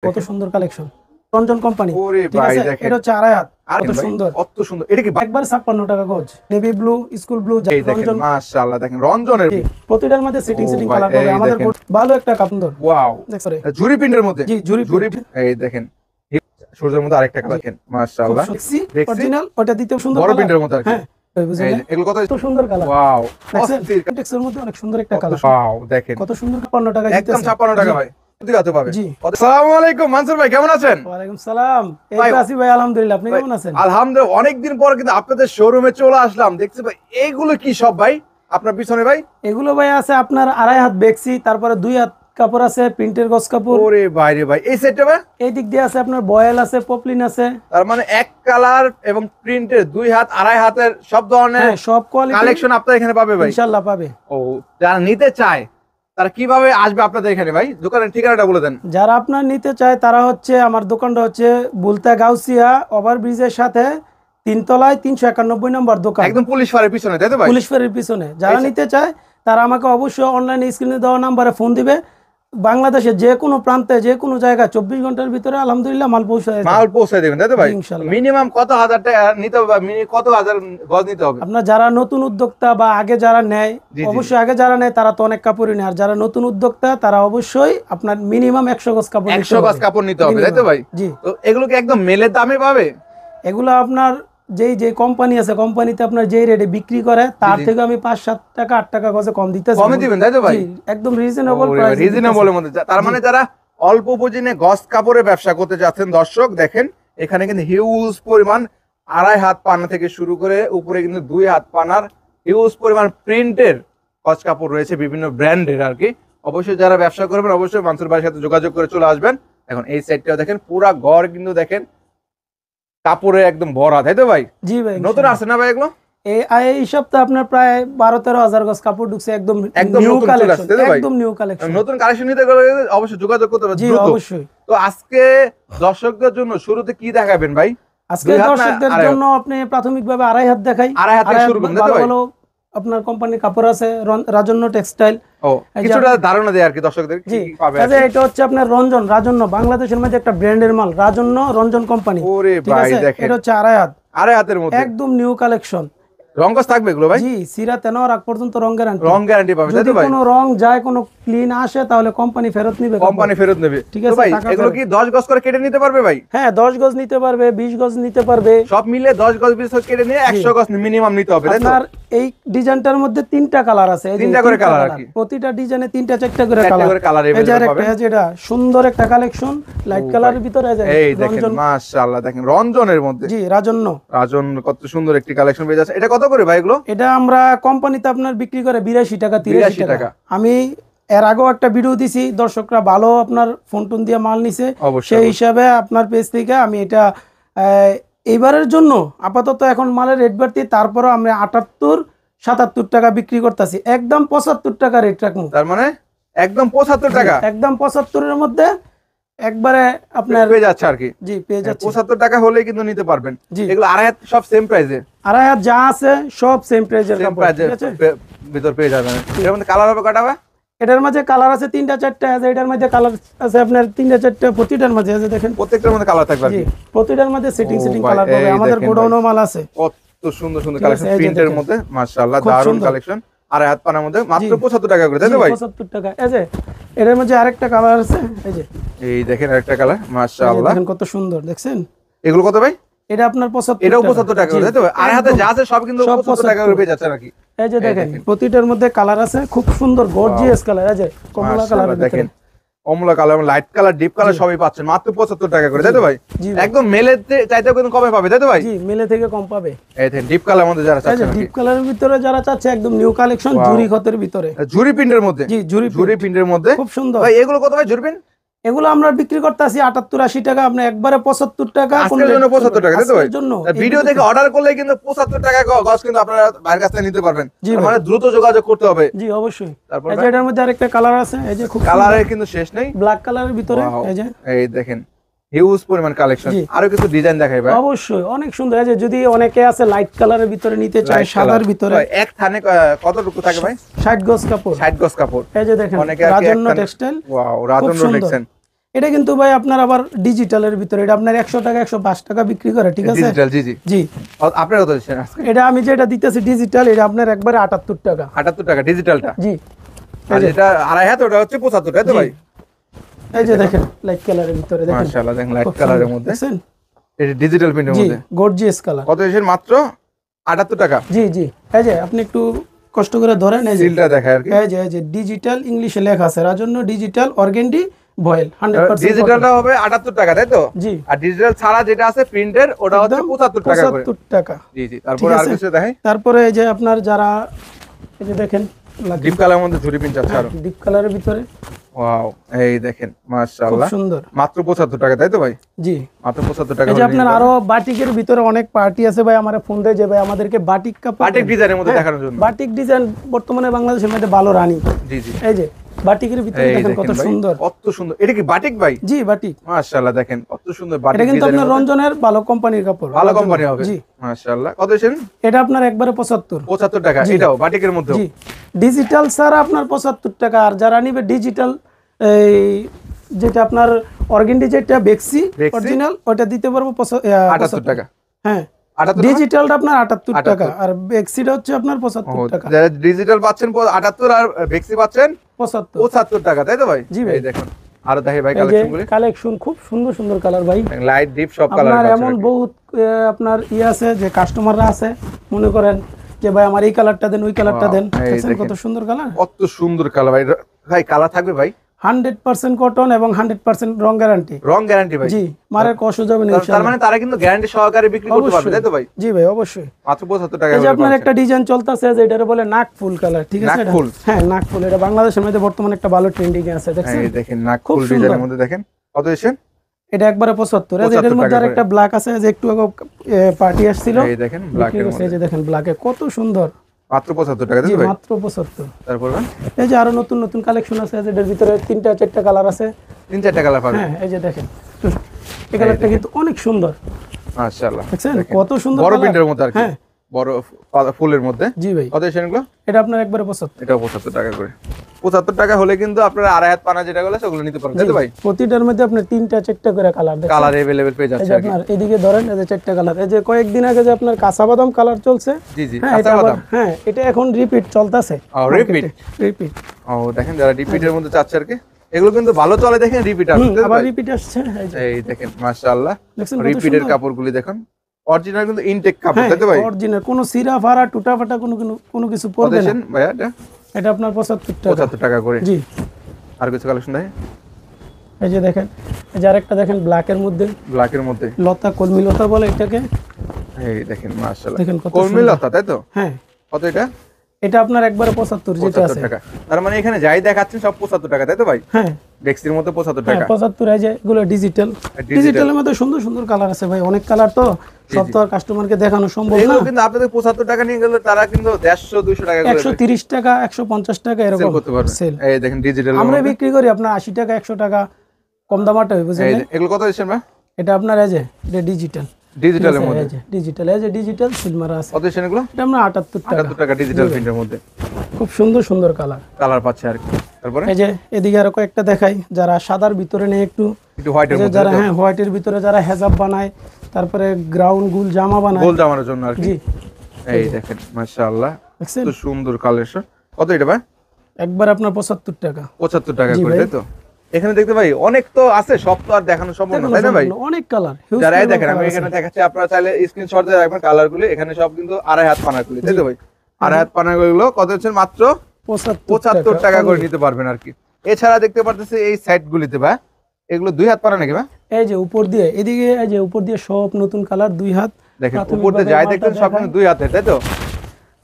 কত সুন্দর collection Ranjan company. ওরে ঠিক ভাই আছে, দেখেন এটা হচ্ছে আড়াই হাত। কত ভাই, সুন্দর, কত সুন্দর। এটা কি একবার 56 টাকা গজ, নেভি ব্লু, স্কুল ব্লু, এই দেখেন রঞ্জন। মাশাআল্লাহ, দেখেন রঞ্জনের প্রতিটার মধ্যে সিটিং ও সিটিং ভাই, কালার পাবে এই আমাদের দেখেন। ভালো একটা সুন্দর। ওয়াও, দেখছো রে? ঝুরি প্রিন্টের মধ্যে। জি, ঝুরি ঝুরি print। এই দেখেন সূর্যের মধ্যে আরেকটা কালার দেখেন মাশাআল্লাহ। দেখছি দেখছি অরিজিনাল, ওটা দিতেও সুন্দর বড় কালার। প্রিন্টের মধ্যে আর কি। হ্যাঁ, বুঝলেন? এগুলো কত কত সুন্দর কালার। ওয়াও, দেখছেন? অস্থির। টেক্সের মধ্যে অনেক সুন্দর একটা কালার। ওয়াও দেখেন কত সুন্দর 55 টাকা একদম দিতেছে। 56 টাকা জি। ভাই। দিগাতে পাবে। জি। আসসালামু আলাইকুম মানসুর ভাই, কেমন আছেন? ওয়ালাইকুম সালাম। এই ভাই, তো আছি ভাই, আলহামদুলিল্লাহ। আপনি কেমন আছেন? আলহামদুলিল্লাহ, অনেকদিন পর কিন্তু আপনাদের শোরুমে চলে আসলাম। দেখছি ভাই এইগুলো কি সব ভাই আপনার পিছনে ভাই? এগুলো ভাই আছে আপনার আড়াই হাত বেক্সি, তারপরে 2 হাত কাপড় আছে, প্রিন্টের গজ কাপড়। ওরে বাইরে ভাই, এই সেটটা ভাই এই দিক দিয়ে আছে আপনার বয়েল আছে, পপলিন আছে। তার মানে এক কালার এবং প্রিন্টের 2 হাত আড়াই হাতের সব ধরনের হ্যাঁ, সব কোয়ালিটি কালেকশন আপনাদের এখানে পাবে ভাই। ইনশাআল্লাহ পাবে। ও, যারা নিতে চায় তারা কিভাবে আসবে আপনাদের এখানে ভাই? দোকানের ঠিকানাটা বলে দেন। যারা আপনার নিতে চায় তারা হচ্ছে, আমার দোকানটা হচ্ছে বুলতা গাউসিয়া ওভারব্রিজের সাথে 3 তলায় 391 নম্বর দোকান, একদম পুলিশ ফাঁড়ির পিছনে, তাই তো ভাই? পুলিশ ফেরির পিছনে। যারা এই- নিতে চায় তারা আমাকে অবশ্যই অনলাইনে স্ক্রিনে দেওয়া নাম্বারে ফোন দিবে। বাংলাদেশের যে কোনো প্রান্তে, যে কোনো জায়গায় 24 ঘন্টার ভিতরে আলহামদুলিল্লাহ মাল পৌঁছে যায়। মাল পৌঁছে দেবেন, তাই তো ভাই? জি, ইনশাআল্লাহ। মিনিমাম কত হাজার টাকা নিতে হবে, কত হাজার গজ নিতে হবে? আপনার যারা নতুন উদ্যোক্তা বা আগে যারা নেয়, জি, জি। অবশ্যই আগে যারা নেয় তারা তো অনেক কাপড়ই নেয়। আর যারা নতুন উদ্যোক্তা তারা অবশ্যই আপনার মিনিমাম 100 গজ কাপড় নিতে 100 গজ হবে। কাপড় নিতে হবে, তাই তো ভাই? জি। তো এগুলো কি একদম মেলের দামে পাবে? এগুলো আপনার যে কোম্পানি আছে, কোম্পানিতে আপনার যেই রেটে বিক্রি করে তার জি। থেকে আমি 5-7 টাকা 8 টাকা গজে কম দিতেছি। কমে দিবেন, তাই তো ভাই? জি, একদম রিজনেবল প্রাইস। রিজনেবলের মধ্যে। তার মানে যারা অল্প পুঁজিনে গজ কাপড়ের ব্যবসা করতে যাচ্ছেন, দর্শক দেখেন এখানে কিন্তু হিউজ পরিমাণ আড়াই হাত পানা থেকে শুরু করে উপরে কিন্তু 2 হাত পানার হিউজ পরিমাণ প্রিন্টের গজ কাপড় রয়েছে বিভিন্ন ব্র্যান্ডের আর কি। অবশ্যই যারা ব্যবসা করবেন অবশ্যই মানসুর ভাইয়ের সাথে যোগাযোগ করে চলে আসবেন। এখন এই সাইডটাও দেখেন, পুরা ঘর কিন্তু দেখেন কাপড়ে একদম ভরা, তাই তো ভাই? জি ভাই, নতুন আসছে না ভাই এগুলো? এই সপ্তাহে আপনার প্রায় 12-13 হাজার গজ কাপড় ঢুকছে, একদম একদম নিউ নতুন চলে কালেকশন, আসছে, তাই তো ভাই? একদম নিউ কালেকশন। নতুন কালেকশন নিতে গেলে অবশ্যই যোগাযোগ করতে হবে জি, দ্রুত। অবশ্যই। তো আজকে দর্শকদের জন্য শুরুতে কি দেখাবেন ভাই? আজকে 2 হাত না দর্শকদের আড়াই হাত? জন্য আপনি প্রাথমিকভাবে আড়াই হাত দেখাই। আড়াই হাত থেকে শুরু করুন, তাই তো ভালো ভাই? ভালো আপনার কোম্পানির কাপড় আছে, রাজন্য টেক্সটাইল। ও, কিছুটা ধারণা দেয় আর কি দর্শকদের কি জি, কি পাবে আর কাজে কি। এটা হচ্ছে আপনার রাজন্য, বাংলাদেশের মধ্যে একটা ব্র্যান্ডের মাল, রঞ্জন কোম্পানি। ওরে ঠিক ভাই আছে, দেখেন, এটা হচ্ছে আড়াই হাত, আড়াই হাতের মধ্যে একদম নিউ কালেকশন। রংকস থাকবে এগুলো ভাই? জি, সিরা তেনার আগ পর্যন্ত রং গ্যারান্টি। রং গ্যারান্টি পাবে, তাই যদি তো ভাই? কোনো রং যায়, কোনো ক্লিন আসে, তাহলে কোম্পানি ফেরত নিবে। কোম্পানি ফেরত নেবে, ঠিক তো আছে, ভাই টাকা এগুলো ফেরত। কি 10 গজ করে কেটে নিতে পারবে ভাই? হ্যাঁ, 10 গজ নিতে পারবে, 20 গজ নিতে পারবে। সব মিলে 10 গজ 20 গজ কেটে নিয়ে 100 গজ মিনিমাম নিতে হবে, তাই তো? আপনার এই ডিজাইনটার মধ্যে 3টা কালার আছে। এই যে 3টা করে তিনটা কালার আর কালার। কি। প্রতিটা ডিজাইনে 3টা-4টা করে 4টা কালার। করে কালার এই যে available আরেকটা, পাবেন। এই যে এটা সুন্দর একটা কালেকশন, লাইট ও কালারের ভাই, ভিতরে। এই যে এই দেখেন রঞ্জন। মাশাআল্লাহ, দেখেন রঞ্জনের মধ্যে জি, রাজন্য। রাজন কত সুন্দর একটি কালেকশন পেয়ে যাচ্ছে। এটা কত করে ভাই এগুলো? এটা আমরা কোম্পানিতে আপনার বিক্রি করে 82 টাকা, 83 82 টাকা। টাকা। আমি এর আগেও একটা ভিডিও দিছি, দর্শকরা ভালো আপনার ফোন টোন দিয়ে মাল নিছে। অবশ্যই, সেই হিসাবে আপনার পেজ থেকে আমি এটা এইবারের জন্য আপাতত এখন মালের রেট বাড়তি, তারপরও আমরা 78-77 টাকা বিক্রি করতেছি। একদম 75 টাকা রেট রাখবো। তার মানে একদম 75 টাকা একদম 75-এর মধ্যে একবারে আপনার পেয়ে যাচ্ছে আর কি। জি পেয়ে যাচ্ছে। 75 টাকা হলেই কিন্তু নিতে পারবেন। জি। এগুলো আড়াই হাত সব সেম প্রাইসে, আড়াই হাত যা আছে সব সেম প্রাইজের সেম কাপড়, প্রাইসে ঠিক আছে? ভিতর পেয়ে যাবেন। এর মধ্যে কালার হবে কটা ভাই? এটার মাঝে কালার আছে 3টা-4টা, আছে এটার মধ্যে কালার আছে আপনার 3টা-4টা, প্রতিটার মাঝে আছে দেখেন। প্রত্যেকটার মধ্যে কালার থাকবে আর জি, কি। প্রতিটার মধ্যে সিটিং ও সিটিং ভাই, কালার পাবে। এই আমাদের দেখেন গোডাউনও মাল আছে। কত সুন্দর সুন্দর ঠিক আছে, কালেকশন এই যে প্রিন্টের দেখেন। মধ্যে, মাশাআল্লাহ খুব দারুণ সুন্দর। কালেকশন। আড়াই হাত পানার মধ্যে মাত্র জি। 75 টাকা করে, তাই জি, তো ভাই? 75 টাকা। এই যে এটার মধ্যে আরেকটা কালার আছে, এই যে এই দেখেন আরেকটা কালার, এই যে মাশাআল্লাহ। দেখেন কত সুন্দর, দেখছেন? এগুলো কত ভাই? এটা আপনার 75 এটাও টাকা। 75 টাকা করে, জি, তাই তো ভাই? আড়াই হাতে একদম। যা আছে সব কিন্তু সব 75 টাকা করে পেয়ে যাচ্ছে নাকি? এই যে এই দেখেন দেখেন। প্রতিটার মধ্যে কালার আছে, খুব সুন্দর গর্জিয়াস কালার। এই যে কমলা মাশাআল্লাহ, কালারের ভিতরে। দেখেন কমলা colour, light colour, deep colour সবই পাচ্ছেন মাত্র 75 টাকা করে, তাই তো ভাই? জি ভাই। একদম মেলে চাইতেও কিন্তু কমে পাবে, তাই তো ভাই? জি, মেলে থেকে কম পাবে। এই দেখেন ডিপ কালার মধ্যে যারা এই যে চাচ্ছেন আর কি। ডিপ কালারের ভিতরে যারা চাচ্ছে, একদম নিউ কালেকশন, Wow. জুরি খতের ভিতরে। ঝুরি প্রিন্টের মধ্যে, জি, জুরি ঝুরি print। প্রিন্টের মধ্যে খুব সুন্দর। ভাই। এগুলো কত ভাই ঝুরি প্রিন্ট? এগুলো আমরা বিক্রি করতেছি 78-80 টাকা, আপনি একবারে 75 টাকা। আজকের জন্য 75 টাকা, তাই তো ভাই? আজকের জন্য ভিডিও দেখে অর্ডার করলে কিন্তু 75 টাকা গজ কিন্তু আপনারা বাইরের কাছ থেকে নিতে পারবেন। জি তার ভাই। মানে দ্রুত যোগাযোগ করতে হবে। জি, অবশ্যই। তারপর এই যে এটার মধ্যে আরেকটা কালার আছে, এই যে খুব কালারের কিন্তু শেষ নেই। ব্ল্যাক কালারের ভিতরে। Wow. এই যে এই দেখেন হিউজ পরিমাণ কালেকশন। জি। আরো কিছু ডিজাইন দেখাই ভাই। অবশ্যই অনেক সুন্দর। এই যে যদি অনেকে আছে লাইট কালারের ভিতরে নিতে চায়, Light সাদার color। ভিতরে, ভাই, এক থানে কতটুকু থাকে ভাই? 60 গজ কাপড়। 60 গজ কাপড়। এই যে দেখেন অনেকে আর কি রাজন্য এক থানে- টেক্সটাইল। ওয়াও, রাজন্য সুন্দর। দেখছেন। এটা কিন্তু ভাই আপনার আবার ডিজিটালের ভিতরে, এটা আপনার 100 টাকা 105 টাকা বিক্রি করে, ঠিক আছে? ডিজিটাল, জি জি। জি, আপনার কত দিচ্ছেন আজকে? এটা আমি যেটা দিতেছি ডিজিটাল, এটা আপনার একবারে 78 টাকা। 78 টাকা ডিজিটালটা। জি, আর যেটা আড়াই হাত ওটা হচ্ছে 75, তাই তো ভাই? এই যে দেখেন লাইট কালারের ভিতরে দেখেন, মাশাআল্লাহ, দেখেন লাইট খুব কালারের সুন্দর, মধ্যে, দেখছেন? এটা ডিজিটাল প্রিন্টের জি, মধ্যে। Gorgeous colour. কত দিচ্ছেন? মাত্র 78 টাকা। জি জি, এই যে আপনি একটু কষ্ট করে ধরেন, এই যে সিলটা দেখায় আর কি। এই যে ডিজিটাল ইংলিশে লেখা আছে, রাজন্য ডিজিটাল অর্গেন্ডি ভয়েল 100% ডিজিটালটা হবে 78 টাকা, তাই তো? জি, আর ডিজিটাল ছাড়া যেটা আছে প্রিন্টের ওটা হচ্ছে একদম 75 টাকা করে। 75 টাকা। জি জি। তারপর আর আছে? কিছু দেখাই? তারপরে এই যে আপনার যারা, এই যে দেখেন ডিপ কালারের মধ্যে ঝুরি প্রিন্ট আছে আরো। ডিপ কালারের ভিতরে ওয়াও, এই দেখেন খুব মাশাআল্লাহ, সুন্দর। মাত্র 75 টাকা, তাই তো ভাই? জি, মাত্র 75 টাকা। এই যে আপনার আরো বাটিকের ভিতরে অনেক পার্টি আছে ভাই, আমারে ফোন দেয় যে ভাই আমাদেরকে বাটিক কাপড়, বাটিক ডিজাইনের মধ্যে হ্যাঁ, দেখানোর জন্য। বাটিক ডিজাইন বর্তমানে বাংলাদেশের মধ্যে ভালো রানি। জি জি। এই যে বাটিকের ভিতরে এই দেখেন কত দেখেন ভাই, সুন্দর। কত সুন্দর। এটা কি বাটিক ভাই? জি, বাটিক। মাশাআল্লাহ, দেখেন কত সুন্দর বাটিক এটা কিন্তু ডিজাইনের আপনার মধ্যে। রঞ্জনের ভালো কোম্পানির কাপড়, ভালো কোম্পানি হবে। জি, মাশাআল্লাহ। কত দিচ্ছেন? এটা আপনার একবারে 75। 75 টাকা। এটাও বাটিকের মধ্যে? জি, ডিজিটাল ছাড়া আপনার 75 টাকা। আর যারা নিবে ডিজিটাল, এই যেটা আপনার অর্গেন্ডি যেটা বেক্সি অরিজিনাল, ওটা দিতে পারবো 78 টাকা। হ্যাঁ, 78 ডিজিটালটা আপনার 78 টাকা, আর বেক্সিটা হচ্ছে আপনার 75 টাকা। যারা ডিজিটাল পাচ্ছেন 78 আর বেক্সি পাচ্ছেন 75। 75 টাকা, তাই তো ভাই? জি ভাই। এই দেখুন আরো দেখি ভাই এই যে কালেকশনগুলো। কালেকশন খুব সুন্দর সুন্দর কালার ভাই। লাইট ডিপ সব কালার আপনার আছে। এমন বহুত আপনার আছে যে কাস্টমাররা আছে, মনে করেন যে ভাই আমার এই কালারটা দেন, ওই কালারটা দেন। এই দেখছেন কত দেখেন। সুন্দর কালার। কত সুন্দর কালার ভাই। ভাই কালার থাকবে ভাই? 100% কটন এবং 100% রং গ্যারান্টি। রং গ্যারান্টি ভাই? জি, মারের কষ্ট যাবে না তার ইনশাআল্লাহ। মানে তারা কিন্তু গ্যারান্টি সহকারে বিক্রি করতে পারবে, তাই তো ভাই? জি ভাই, অবশ্যই। মাত্র 75 টাকা। এই যে আপনার একটা ডিজাইন চলতেছে যে এটারে বলে নাকফুল কালার, ঠিক আছে? এটা নাকফুল? হ্যাঁ, নাকফুল। এটা বাংলাদেশের মধ্যে বর্তমানে একটা ভালো ট্রেন্ডিং এ আছে, দেখছেন? এই দেখেন নাকফুল ডিজাইনের মধ্যে দেখেন। কত দিচ্ছেন? এটা একবারে 75। এই যে এটার মধ্যে আরেকটা ব্ল্যাক আছে, যে একটু আগে পার্টি আসছিল, এই দেখেন ব্ল্যাকের মধ্যে। এই যে দেখেন ব্ল্যাকে কত সুন্দর। মাত্র 75 টাকা, তাই জি, তো ভাই? মাত্র 75। তারপর এই যে আরো নতুন নতুন কালেকশন আছে, যেটার ভিতরে 3টা 4টা কালার আছে। 3-4টা কালার পাবেন। হ্যাঁ, এই যে দেখেন এই কালারটা কিন্তু অনেক সুন্দর, মাশাআল্লাহ। দেখছেন কত সুন্দর বড় কালার। প্রিন্টের মধ্যে আর কি। হ্যাঁ, বড় ফুলের মধ্যে। জি ভাই। কত দিচ্ছেন এগুলো? এটা আপনার একবারে 75। এটাও 75 টাকা করে। 75 টাকা হলে কিন্তু আপনারা আড়াই হাত পানা যেটা বলে সেগুলো নিতে পারবেন, তাই তো ভাই? প্রতিটার মধ্যে আপনি 3টা 4টা করে কালার দেখেন। কালার अवेलेबल পেয়ে এই যাচ্ছে যে আর কি। আপনার এদিকে ধরেন, এই যে 4টা কালার। এই যে কয়েকদিন আগে যে আপনার কাঁচা বাদাম কালার চলছে, জি জি, হ্যাঁ, কাঁচা এটা আবার- বাদাম। হ্যাঁ, এটা এখন রিপিট চলতেছে। ও, রিপিট? রিপিট। ও দেখেন, যারা রিপিটের মধ্যে চাচ্ছে আর কি, এগুলো কিন্তু ভালো চলে। দেখেন রিপিট আসছে, তাই তো আবার ভাই? রিপিট আসছে। এই যে এই দেখেন মাশাআল্লাহ, দেখছেন কত রিপিটের সুন্দর? কাপড়গুলি দেখুন। অরিজিনাল কিন্তু ইনটেক কাপড়, হ্যাঁ, তাই তো ভাই? অরিজিনাল, কোনো সিরা ফারা টুটা ফাটা কোনো কিছু কত পড়বে না। দিচ্ছেন ভাইয়া এটা? এটা আপনার 75 টাকা। 75 টাকা করে। জি, আর কিছু কালেকশন দেখেন। এই যে দেখেন, এই যে আরেকটা দেখেন ব্ল্যাকের মধ্যে, ব্ল্যাকের মধ্যে। লতা, কলমি লতা বলে এটাকে। এই দেখেন মাশাআল্লাহ, দেখেন কত কলমি সুন্দর। লতা, তাই তো? হ্যাঁ, কত এটা? এটা আপনার একবারে 75 যেটা 75 আছে। টাকা। তার মানে এখানে যাই দেখাচ্ছেন সব 75 টাকা, তাই তো ভাই? হ্যাঁ ডেক্সির মধ্যে 75 হ্যাঁ, টাকা। 75। এই যে এগুলো ডিজিটাল। ডিজিটালের মধ্যে সুন্দর সুন্দর কালার আছে ভাই, অনেক কালার, তো সব তো আর কাস্টমারকে দেখানো সম্ভব না। এগুলো কিন্তু আপনাদের 75 টাকা নিয়ে গেলে তারা কিন্তু 150-200 টাকা করে 130 টাকা 150 টাকা সেল এরকম করতে পারবে। সেল। এই দেখেন ডিজিটাল। আমরা বিক্রি করি আপনার 80 টাকা 100 টাকা, কম দামাটা বুঝলেন? এগুলো কত দিচ্ছেন ভাই? এটা আপনার এই যে এটা ডিজিটাল, ডিজিটালের মধ্যে ডিজিটাল, এই যে ডিজিটাল সিলমারা আছে। কত দিচ্ছেন এগুলো? এটা আমরা 78 টাকা। 78 টাকা ডিজিটাল প্রিন্টের মধ্যে। খুব সুন্দর সুন্দর কালার। কালার পাচ্ছে আর কি। তারপরে এই যে এদিকে আরো কয়েকটা দেখাই, যারা সাদার ভিতরে নেই একটু, একটু হোয়াইটের এই যে মধ্যে, যারা হ্যাঁ হোয়াইটের ভিতরে যারা হেজাব বানায়, তারপরে গ্রাউন্ড গুল জামা বানায়। গোল জামার জন্য আর কি। জি, এই দেখেন মাশাআল্লাহ, দেখছেন কত সুন্দর কালেকশন। কত এটা ভাই? একবার আপনার 75 টাকা। 75 টাকা জি করে, ভাই। তাই তো? এখানে দেখতে ভাই অনেক তো আছে, সব তো আর দেখানো সম্ভব না, তাই না ভাই? অনেক কালার, যারা এই দেখেন আমি এখানে দেখাচ্ছি, আপনারা চাইলে স্ক্রিনশট দিয়ে রাখবেন কালারগুলো। এখানে সব কিন্তু আড়াই হাত পানাগুলি, তাই তো ভাই? আড়াই হাত পানাগুলো কত হচ্ছে? মাত্র 75 টাকা করে নিতে পারবেন আর কি। এছাড়া দেখতে পারতেছি এই সাইডগুলিতে ভাই, এগুলো 2 হাত পানা নাকি ভাই? এই যে উপর দিয়ে, এদিকে এই যে উপর দিয়ে সব নতুন কালার 2 হাত। দেখেন উপর দিয়ে যাই দেখতেন সব কিন্তু 2 হাতের, তাই তো?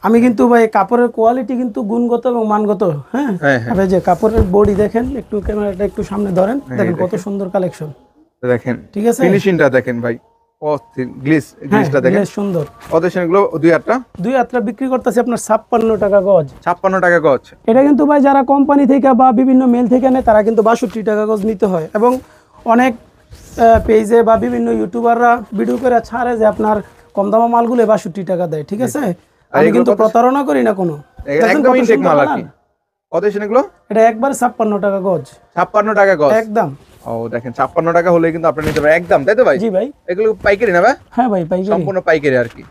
আমি কিন্তু ভাই কাপড়ের কোয়ালিটি কিন্তু গুণগত এবং মানগত, হ্যাঁ। হ্যাঁ, হ্যাঁ। আর এই যে কাপড়ের বডি দেখেন, একটু ক্যামেরাটা একটু সামনে ধরেন, দেখেন কত সুন্দর কালেকশন। দেখেন ঠিক আছে, ফিনিশিংটা দেখেন ভাই, গ্লিসটা দেখেন বেশ সুন্দর। কত সেগুলো 2 হাতটা? 2 হাতটা বিক্রি করতেছি আপনার 56 টাকা গজ। 56 টাকা গজ। এটা কিন্তু ভাই যারা কোম্পানি থেকে বা বিভিন্ন মেল থেকে নেয় তারা কিন্তু 62 টাকা গজ নিতে হয়, এবং অনেক পেজে বা বিভিন্ন ইউটিউবাররা ভিডিও করে ছাড়ে যে আপনার কম দামা মালগুলো 62 টাকা দেয়, ঠিক আছে? আমি কিন্তু প্রতারণা করি না কোনো। দেখেন একদম কত ইনটেক সুন্দর মাল আর কালার। কি। কত এসেন এগুলো? এটা একবার 56 টাকা গজ। 56 টাকা গজ একদম। ও দেখেন 56 টাকা হলে কিন্তু আপনি নিতে পারেন একদম, তাই তো ভাই? জি ভাই। এগুলো পাইকারি না ভাই? হ্যাঁ ভাই পাইকারি। সম্পূর্ণ পাইকারি আর কি।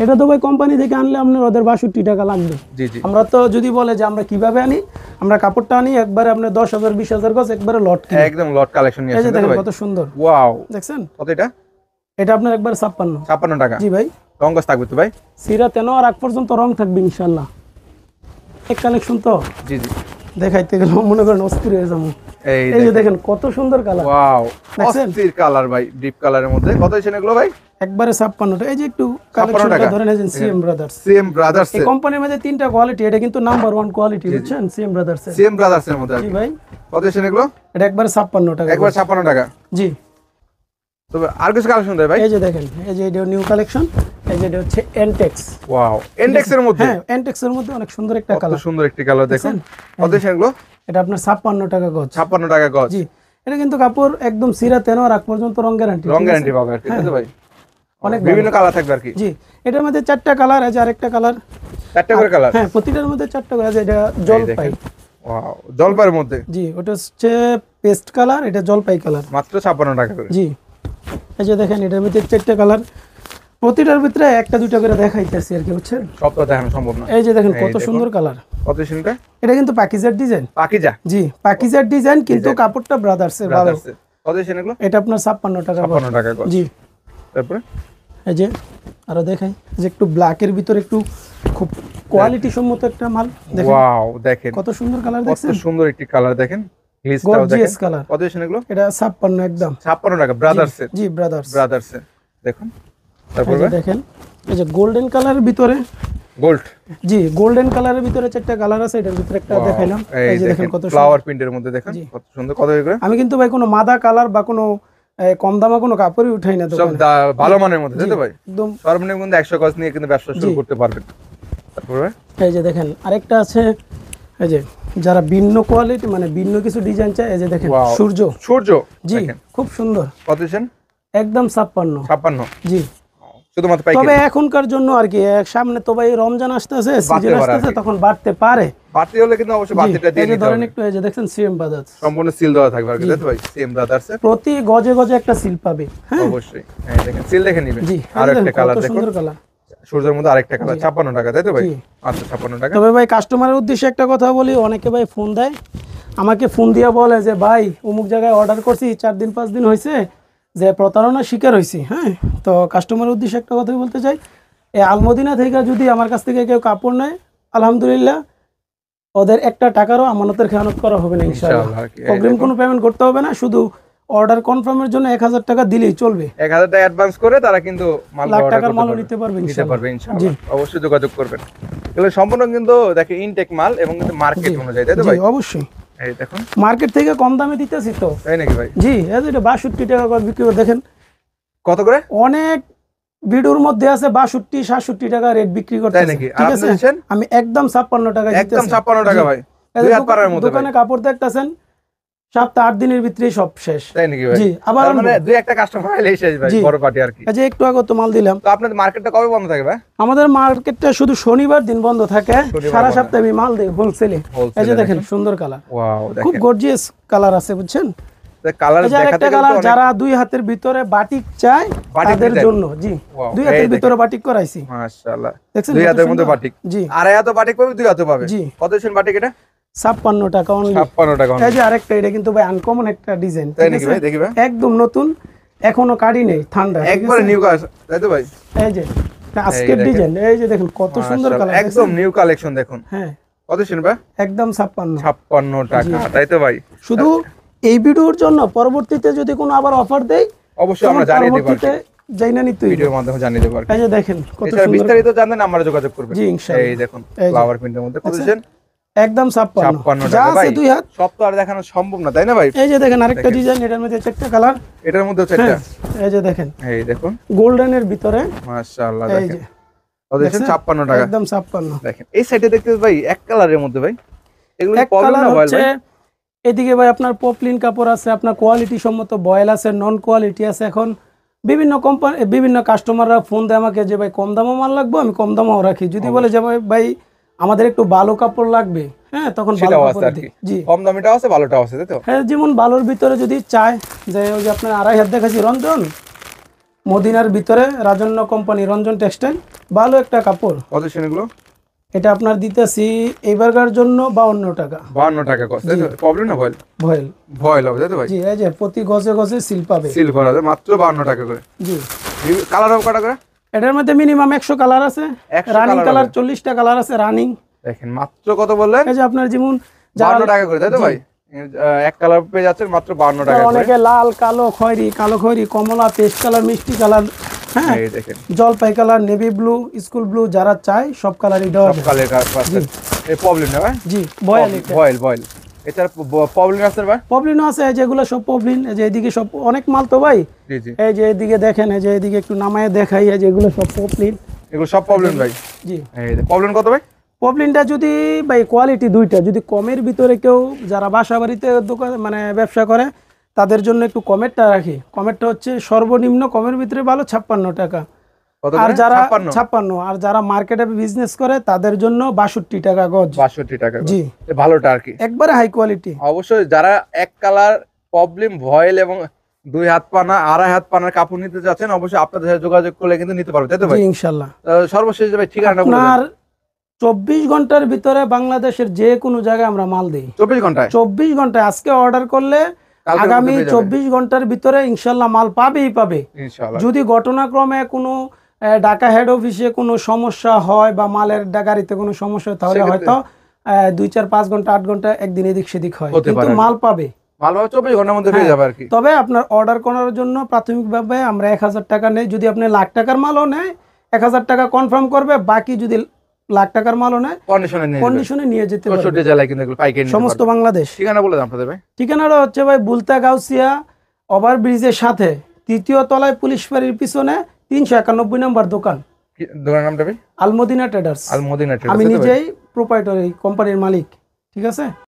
এটা তো ভাই কোম্পানি থেকে আনলে আপনার ওদের 62 টাকা লাগবে। জি জি। আমরা তো যদি বলে যে আমরা কিভাবে আনি, আমরা কাপড়টা আনি একবারে আপনার 10,000 20,000 গজ একবারে লট কিনে। একদম লট কালেকশন নিয়ে এই যে আসেন দেখেন ভাই। কত সুন্দর। ওয়াও, দেখছেন? কত এটা? এটা আপনার একবার 56। 56 টাকা। জি ভাই। রং গজ থাকবে তো ভাই? সিরাতে নেওয়ার আগ পর্যন্ত রং থাকবে ইনশাআল্লাহ। এক কালেকশন তো জি জি। দেখাইতে গেলে মনে করেন অস্থির হয়ে যাবো। এই এই যে দেখেন কত সুন্দর কালার। ওয়াও, দেখছেন? অস্থির কালার ভাই, ডিপ কালারের মধ্যে। কত এসেন এগুলো ভাই? একবারে 56 টাকা। এই যে একটু 56 কালেকশনটা টাকা। ধরে নেন সিএম ব্রাদার্স। সিএম ব্রাদার্স এই কোম্পানির মধ্যে তিনটা কোয়ালিটি, এটা কিন্তু নাম্বার 1 কোয়ালিটি বুঝছেন সিএম ব্রাদার্স এর। সিএম ব্রাদার্স এর মধ্যে আর জি কি। ভাই। কত এসেন এগুলো? এটা একবারে 56 টাকা। একবার 56 টাকা। জি। তবে আর কিছু কালেকশন দেয় ভাই? এই যে দেখেন, এই যে এটা নিউ কালেকশন, এই যে এটা হচ্ছে এনটেক্স। ওয়াও, ইন্ডেক্স এর মধ্যে? হ্যাঁ, এনটেক্স এর মধ্যে অনেক সুন্দর একটা কত কালার। সুন্দর একটি কালার দেখুন। কত এসেন এগুলো? এটা আপনার 56 টাকা গজ। 56 টাকা গজ। জি। এটা কিন্তু কাপড় একদম সিরাতে নেওয়ার আগ পর্যন্ত রং গ্যারান্টি। রং গ্যারান্টি পাবে আর কি, তাই তো ভাই? অনেক বিভিন্ন কালার থাকবে আর কি। জি। এটার মধ্যে 4টা কালার আছে, আরেকটা কালার। 4টা করে কালার? হ্যাঁ, প্রতিটার মধ্যে 4টা করে আছে। এটা জলপাই। ওয়াও, জলপাইয়ের মধ্যে? জি, ওটা হচ্ছে পেস্ট কালার, এটা জলপাই কালার। মাত্র 56 টাকা করে। জি। এই যে দেখেন এটার মধ্যে 4টা কালার, প্রতিটার ভিতরে একটা দুইটা করে দেখাইতেছি আর কি, বুঝছেন? সব তো দেখানো সম্ভব না। এই যে দেখেন এই কত দেখুন। সুন্দর কালার। কত এসেনটা? এটা কিন্তু পাকিজার ডিজাইন। পাকিজা? জি, পাকিজার ডিজাইন, কিন্তু কাপড়টা ব্রাদার্স এর ভালো। ব্রাদার্স এর। কত এসেন এগুলো? এটা আপনার 56 টাকা গজ। 56 টাকা গজ। জি। তারপরে এই যে আরো দেখাই, যে একটু ব্ল্যাকের ভিতরে একটু খুব কোয়ালিটি সম্মত একটা মাল দেখেন। ওয়াও, দেখেন কত সুন্দর কালার কত দেখছেন? সুন্দর একটি কালার দেখেন। গ্লিসটাও দেখেন। Gorgeous colour. কত এসেন এগুলো? এটা 56 একদম। 56 টাকা ব্রাদার্স এর? জি, ব্রাদার্স। ব্রাদার্স এর দেখুন। এই তারপরে যে দেখেন, এই যে গোল্ডেন কালারের ভিতরে। গোল্ড? জি, গোল্ডেন কালারের ভিতরে 4টা কালার আছে, এটার ভিতরে একটা দেখাইলাম। এই যে দেখেন কত সুন্দর ফ্লাওয়ার প্রিন্টের মধ্যে দেখেন কত সুন্দর। কত করে? আমি কিন্তু ভাই কোনো মাদা কালার বা কোনো কম দামা কোনো কাপড়ই উঠাই না সব দোকানে। ভালো মানের মধ্যে, তাই তো ভাই? একদম। সর্বনিম্ন কিন্তু 100 গজ নিয়ে কিন্তু ব্যবসা শুরু করতে পারবেন। তারপরে এই যে দেখেন আরেকটা আছে, এই যে যারা ভিন্ন কোয়ালিটি মানে ভিন্ন কিছু ডিজাইন চায়, এই যে দেখেন Wow. সূর্য। সূর্য জি, দেখেন। খুব সুন্দর। কত এসেন? একদম 56। 56? জি। শুধুমাত্র তবে পাইকারি? এখনকার জন্য আর কি, সামনে তো ভাই রমজান আসতেছে, বাড়তে সিজন পারে আর আসতেছে, কি। তখন বাড়তে পারে। বাড়তি হলে কিন্তু অবশ্যই জি, বাড়তিটা দিয়ে এই যে নিতে ধরেন হবে। একটু, এই যে দেখছেন সিএম ব্রাদার্স, সম্পূর্ণ সিল দেওয়া থাকবে আর কি, তাই তো ভাই? সিএম ব্রাদার্স এর প্রতি গজে গজে একটা সিল পাবে। হ্যাঁ অবশ্যই। এই দেখেন সিল দেখে নিবেন। জি। আর একটা কালার কত দেখুন। সুন্দর কালার। সূর্যের মধ্যে আরেকটা কালার 56 টাকা, তাই তো ভাই? জি। আচ্ছা 56 টাকা। তবে ভাই কাস্টমারের উদ্দেশ্যে একটা কথা বলি, অনেকে ভাই ফোন দেয় আমাকে, ফোন দিয়ে বলে যে ভাই অমুক জায়গায় অর্ডার করছি, 4 দিন 5 দিন হয়েছে, যে প্রতারণার শিকার হয়েছি। হ্যাঁ, তো কাস্টমারের উদ্দেশ্যে একটা কথাই বলতে চাই, এই আলমদিনা থেকে যদি আমার কাছ থেকে কেউ কাপড় নেয়, আলহামদুলিল্লাহ ওদের একটা টাকারও আমানতের খেয়ানত করা হবে না ইনশাআল্লাহ। ইনশাআল্লাহ আর কি। এই অগ্রিম দেখুন, কোনো পেমেন্ট করতে হবে না, শুধু অর্ডার কনফার্মের জন্য 1000 টাকা দিলেই চলবে। 1000 টাকা অ্যাডভান্স করে তারা কিন্তু মাল লাখ অর্ডার টাকার করতে মালও পারবে। নিতে পারবে নিতে ইনশাআল্লাহ। পারবে জি। ইনশাআল্লাহ। অবশ্যই যোগাযোগ করবেন। এগুলো সম্পূর্ণ কিন্তু দেখেন ইনটেক মাল এবং কিন্তু মার্কেট অনুযায়ী, তাই তো জি, ভাই? অবশ্যই। এই দেখুন। মার্কেট থেকে কম দামে দিতেছি তো। তাই নাকি ভাই? জি, এই যে এটা 62 টাকা করে বিক্রি করে দেখেন। কত করে? অনেক ভিডিওর মধ্যে আছে 62 67 টাকা রেট বিক্রি করতে। তাই নাকি? আর ঠিক আপনি আছে, দিচ্ছেন? আমি একদম 56 টাকা একদম 56 টাকা ভাই। এই যে দুই হাত পাড়ার মধ্যে দোকানে ভাই। কাপড় দেখতেছেন, সপ্তাহ 8 দিনের ভিতরেই সব শেষ। তাই নাকি ভাই? জি, আবার তার মানে আনবো। দুই একটা কাস্টমার এলেই শেষ ভাই, জি। বড় পার্টি আর কি। এই যে একটু আগে তো মাল দিলাম। তো আপনাদের মার্কেটটা কবে বন্ধ থাকে ভাই? আমাদের মার্কেটটা শুধু শনিবার দিন বন্ধ থাকে, শনিবার সারা বন্ধ। সপ্তাহে আমি মাল দিই হোলসেলে। Wholesale এই যে এ দেখেন দেখেন। সুন্দর কালার, ওয়াও, খুব দেখেন। গর্জিয়াস কালার আছে বুঝছেন। কালার এই যে দেখাতে আরেকটা গেলে কালার, তো অনেক। যারা 2 হাতের ভিতরে বাটিক চায় বাটিক তাদের design? জন্য। জি, Wow, 2 এই হাতের দেখেন। ভিতরে বাটিক করাইছি। মাশাআল্লাহ। দেখছেন দুই কত হাতের মধ্যে সুন্দর? বাটিক। জি, আড়াই হাতে বাটিক পাবে, দুই হাতে পাবে। জি। কত এসেন বাটিক এটা? 56 টাকা অনলি। 56 টাকা। এই যে আরেকটা, এটা কিন্তু ভাই আনকমন একটা ডিজাইন। তাই নাকি ভাই? দেখি ভাই। একদম নতুন, এখনো কাটি নেই, ঠান্ডা। ঠিক একবারে আছে? নিউ কালেকশন, তাই তো ভাই? এই যে আজকের দেখেন। ডিজাইন, এই যে দেখেন কত সুন্দর মাশাআল্লাহ, কালার। একদম নিউ কালেকশন দেখুন। হ্যাঁ, কত এসেন ভাই? একদম 56। 56 টাকা, তাই তো ভাই? শুধু এই ভিডিওর জন্য, পরবর্তীতে যদি কোনো আবার অফার দেই অবশ্যই আমরা জানিয়ে দেব আর কি। পরবর্তীতে যাই না নিতে ভিডিওর মাধ্যমে জানিয়ে দেব আর কি। এই যে দেখেন কত এছাড়া সুন্দর। বিস্তারিত জানতে আমরা যোগাযোগ করবেন। জি, ইনশাআল্লাহ। এই দেখুন এই যে। ফ্লাওয়ার প্রিন্টের মধ্যে কত এসেন? একদম 56 56 যা টাকা আছে ভাই। 2 হাত। সব তো আর দেখানো সম্ভব না, তাই না ভাই? এই যে দেখেন আরেকটা দেখেন। ডিজাইন, এটার মধ্যে 4টা কালার। এটার মধ্যে হচ্ছে একটা। এই যে দেখেন এই দেখুন গোল্ডেনের ভিতরে। মাশাআল্লাহ, এই দেখেন যে কত এসেন? দেখছেন? 56 টাকা। একদম 56। দেখেন এই সাইডে দেখতে ভাই এক কালারের মধ্যে ভাই, এগুলো এক প্রবলেম কালার না বয়েল হচ্ছে, ভাই? এদিকে ভাই আপনার পপলিন কাপড় আছে, আপনার কোয়ালিটি সম্মত বয়েল আছে, নন কোয়ালিটি আছে। এখন বিভিন্ন কোম্পানি, বিভিন্ন কাস্টমাররা ফোন দেয় আমাকে যে ভাই কম দামও মাল লাগবে, আমি কম দামও রাখি। যদি বলে যে ভাই আমাদের একটু ভালো কাপড় লাগবে, হ্যাঁ তখন ভালো সেটাও আছে কাপড় আর কি, দিই। জি কম দামিটাও আছে ভালোটাও আছে, তাই তো? হ্যাঁ, যেমন ভালোর ভিতরে যদি চায় যে ওই যে আপনার 2.5 হাত দেখাচ্ছি রঞ্জন, মদিনার ভিতরে রাজন্য কোম্পানি রঞ্জন টেক্সটাইল, ভালো একটা কাপড়। কত এগুলো? এটা আপনার দিতেছি এইবারকার জন্য 52 টাকা। 52 টাকা কস্ট, তাই তো? প্রবলেম না ভয়েল? ভয়েল ভয়েল হবে, তাই তো ভাই? জি, এই যে প্রতি গজে গজে সিল পাবে। সিল করা আছে মাত্র 52 টাকা করে। জি, কালার হবে কটা করে? এটার মধ্যে মিনিমাম 100 কালার আছে, 100 রানিং কালার কালার হবে। 40টা কালার আছে রানিং। দেখেন মাত্র কত বললেন? এই যে আপনার যেমন যারা 52 টাকা করে, তাই তো ভাই? এক কালার পেয়ে যাচ্ছেন মাত্র 52 টাকা করে। অনেকে লাল, কালো খয়েরি, কমলা, পেস্ট কালার, মিষ্টি কালার, হ্যাঁ এই দেখেন জলপাই colour, navy blue, school blue, যারা চায় সব কালারই দেওয়া সব যাবে। কালার পাচ্ছেন। এই প্রবলেম না ভাই? জি, বয়াল ভয়েল এটার প্রবলেম আছে ভাই? পবলিন আছে, এই যেগুলো সব পবলিন। এই যে এদিকে সব অনেক মাল তো ভাই, জি জি, এই যে এদিকে দেখেন, এই যে এদিকে একটু নামায় দেখাই, এই যে এগুলো সব পবলিন। এগুলো সব প্রবলেম ভাই? জি, এই প্রবলেম কত ভাই? পবলিনটা যদি ভাই কোয়ালিটি দুইটা, যদি কমের ভিতরে কেউ যারা বাসা বাড়িতে দোকান মানে ব্যবসা করে তাদের জন্য একটু কমেরটা রাখি। কমেরটা হচ্ছে সর্বনিম্ন কমের ভিতরে ভালো 56 টাকা। কত আর করে? যারা 56? আর যারা মার্কেটে বিজনেস করে তাদের জন্য 62 টাকা গজ। 62 টাকা করে। জি, এই ভালোটা আর কি, একবারে হাই কোয়ালিটি। অবশ্যই যারা এক কালার প্রবলেম ভয়েল এবং 2 হাত পানা 2.5 হাত পানার কাপড় নিতে যাচ্ছেন অবশ্যই আপনাদের সাথে যোগাযোগ করলে কিন্তু নিতে পারবে, তাই তো ভাই? জি, ইনশাআল্লাহ। সর্বশেষ ভাই ঠিকানাটা বলে আপনার দেন। 24 ঘন্টার ভিতরে বাংলাদেশের যে কোনো জায়গায় আমরা মাল দিই। 24 ঘন্টায়? 24 ঘন্টায়, আজকে অর্ডার করলে কালকের আগামী মধ্যে পেয়ে যাবে? 24 ঘন্টার ভিতরে ইনশাল্লাহ মাল পাবেই পাবে। ইনশাআল্লাহ। যদি ঘটনাক্রমে কোনো ঢাকা হেড অফিসে কোনো সমস্যা হয় বা মালের গাড়িতে কোনো সমস্যা হয়, তাহলে সেক্ষেত্রে? হয়তো 2, 4, 5 ঘন্টা 8 ঘন্টা একদিন এদিক সেদিক হয়, হতে কিন্তু পারে। মাল পাবে। ভালোভাবে 24 ঘন্টার মধ্যে পেয়ে হ্যাঁ, যাবে আর কি। তবে আপনার অর্ডার করার জন্য প্রাথমিকভাবে আমরা 1000 টাকা নেই। যদি আপনি লাখ টাকার মালও নেয় 1000 টাকা কনফার্ম করবে, বাকি যদি লাখ টাকার মালও নেয় কন্ডিশনে নিয়ে যাবে। কন্ডিশনে নিয়ে যেতে 64 পারবে জেলায় কিন্তু এগুলো পাইকারি নিতে সমস্ত পারবে। বাংলাদেশ। ঠিকানা বলে দেন আপনাদের ভাই। ঠিকানাটা হচ্ছে ভাই বুলতা গাউসিয়া ওভারব্রিজের সাথে 3য় তলায় পুলিশ ফাঁড়ির পিছনে 391 নম্বর দোকান, দোকানের নামটা ভাই? আলমদিনা ট্রেডার্স। আল মদিনা ট্রেডার্স, আমি তাই তো ভাই? নিজেই প্রোপাইটর, এই কোম্পানির মালিক। ঠিক আছে।